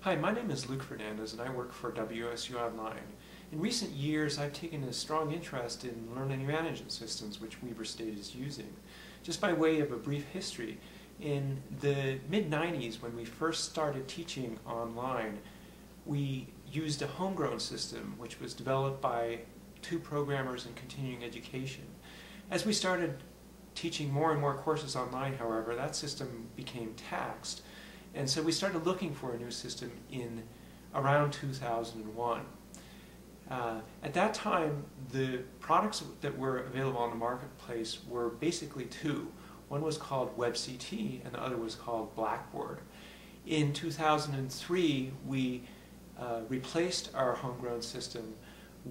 Hi, my name is Luke Fernandez and I work for WSU Online. In recent years, I've taken a strong interest in learning management systems which Weber State is using. Just by way of a brief history, in the mid-90s when we first started teaching online, we used a homegrown system which was developed by two programmers in continuing education. As we started teaching more and more courses online, however, that system became taxed. And so we started looking for a new system in around 2001. At that time, the products that were available on the marketplace were basically two. One was called WebCT and the other was called Blackboard. In 2003, we replaced our homegrown system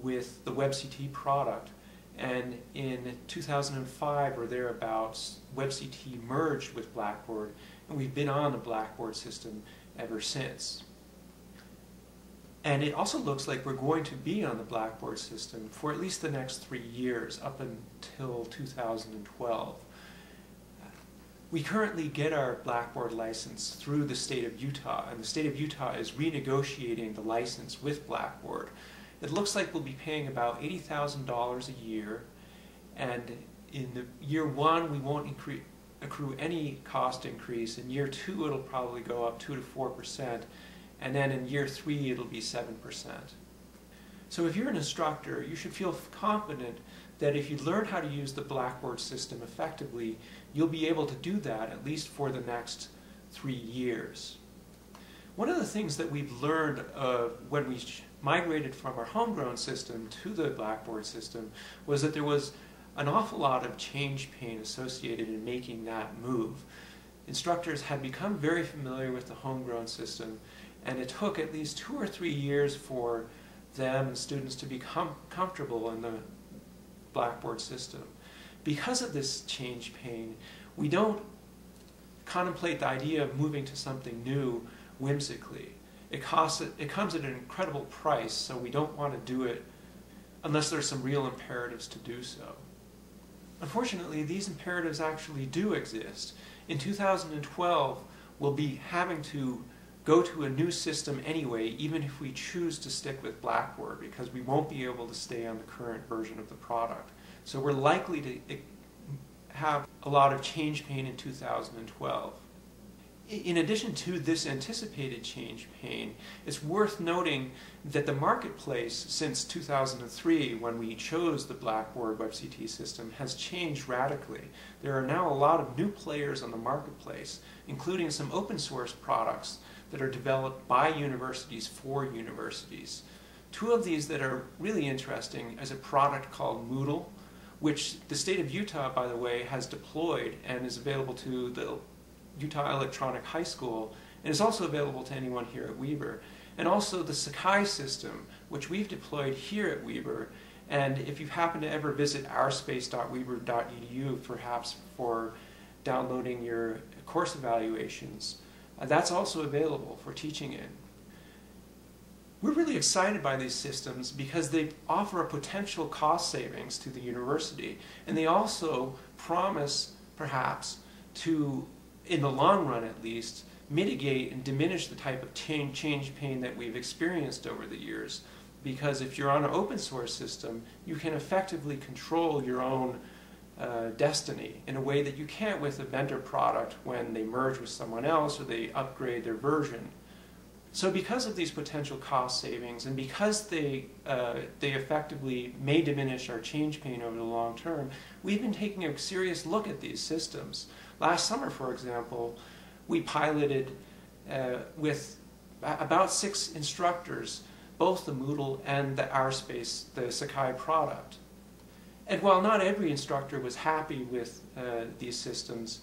with the WebCT product, and in 2005 or thereabouts, WebCT merged with Blackboard, and we've been on the Blackboard system ever since. And it also looks like we're going to be on the Blackboard system for at least the next 3 years, up until 2012. We currently get our Blackboard license through the state of Utah, and the state of Utah is renegotiating the license with Blackboard. It looks like we'll be paying about $80,000 a year, and in the year one we won't accrue any cost increase. In year two it'll probably go up 2 to 4%, and then in year three it'll be 7%. So if you're an instructor, you should feel confident that if you learn how to use the Blackboard system effectively, you'll be able to do that at least for the next 3 years. One of the things that we've learned when we migrated from our homegrown system to the Blackboard system was that there was an awful lot of change pain associated in making that move. Instructors had become very familiar with the homegrown system, and it took at least 2 or 3 years for them and students to become comfortable in the Blackboard system. Because of this change pain, we don't contemplate the idea of moving to something new whimsically. It comes at an incredible price, so we don't want to do it unless there's some real imperatives to do so. Unfortunately, these imperatives actually do exist. In 2012, we'll be having to go to a new system anyway, even if we choose to stick with Blackboard, because we won't be able to stay on the current version of the product. So we're likely to have a lot of change pain in 2012. In addition to this anticipated change pain, it's worth noting that the marketplace since 2003, when we chose the Blackboard WebCT system, has changed radically. There are now a lot of new players on the marketplace, including some open source products that are developed by universities for universities. Two of these that are really interesting is a product called Moodle, which the state of Utah, by the way, has deployed and is available to the Utah Electronic High School, and is also available to anyone here at Weber. And also the Sakai system, which we've deployed here at Weber. And if you happen to ever visit ourspace.weber.edu, perhaps for downloading your course evaluations, that's also available for teaching in. We're really excited by these systems because they offer a potential cost savings to the university, and they also promise, perhaps, to, in the long run at least, mitigate and diminish the type of change pain that we've experienced over the years. Because if you're on an open source system, you can effectively control your own destiny in a way that you can't with a vendor product when they merge with someone else or they upgrade their version. So because of these potential cost savings, and because they effectively may diminish our change pain over the long term, we've been taking a serious look at these systems. Last summer, for example, we piloted with about 6 instructors both the Moodle and the OurSpace, the Sakai product. And while not every instructor was happy with these systems,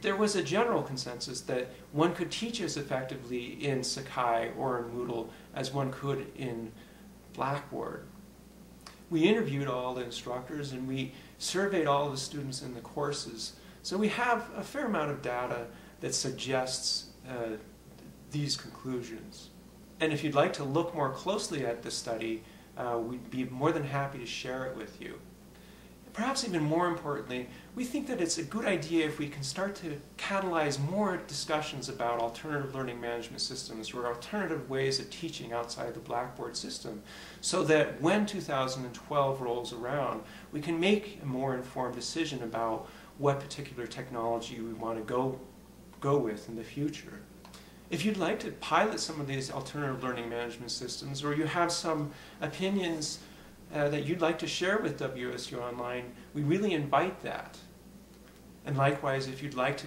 there was a general consensus that one could teach as effectively in Sakai or in Moodle as one could in Blackboard. We interviewed all the instructors and we surveyed all the students in the courses, so we have a fair amount of data that suggests these conclusions. And if you'd like to look more closely at the study, we'd be more than happy to share it with you. Perhaps even more importantly, we think that it's a good idea if we can start to catalyze more discussions about alternative learning management systems or alternative ways of teaching outside the Blackboard system, so that when 2012 rolls around, we can make a more informed decision about what particular technology we want to go with in the future. If you'd like to pilot some of these alternative learning management systems, or you have some opinions that you'd like to share with WSU Online, we really invite that. And likewise, if you'd like to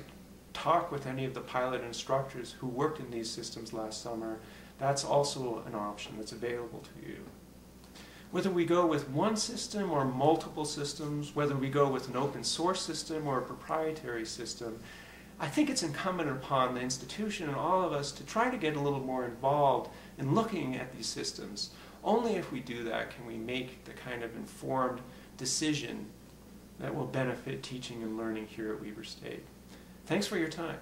talk with any of the pilot instructors who worked in these systems last summer, that's also an option that's available to you. Whether we go with one system or multiple systems, whether we go with an open source system or a proprietary system, I think it's incumbent upon the institution and all of us to try to get a little more involved in looking at these systems. Only if we do that can we make the kind of informed decision that will benefit teaching and learning here at Weber State. Thanks for your time.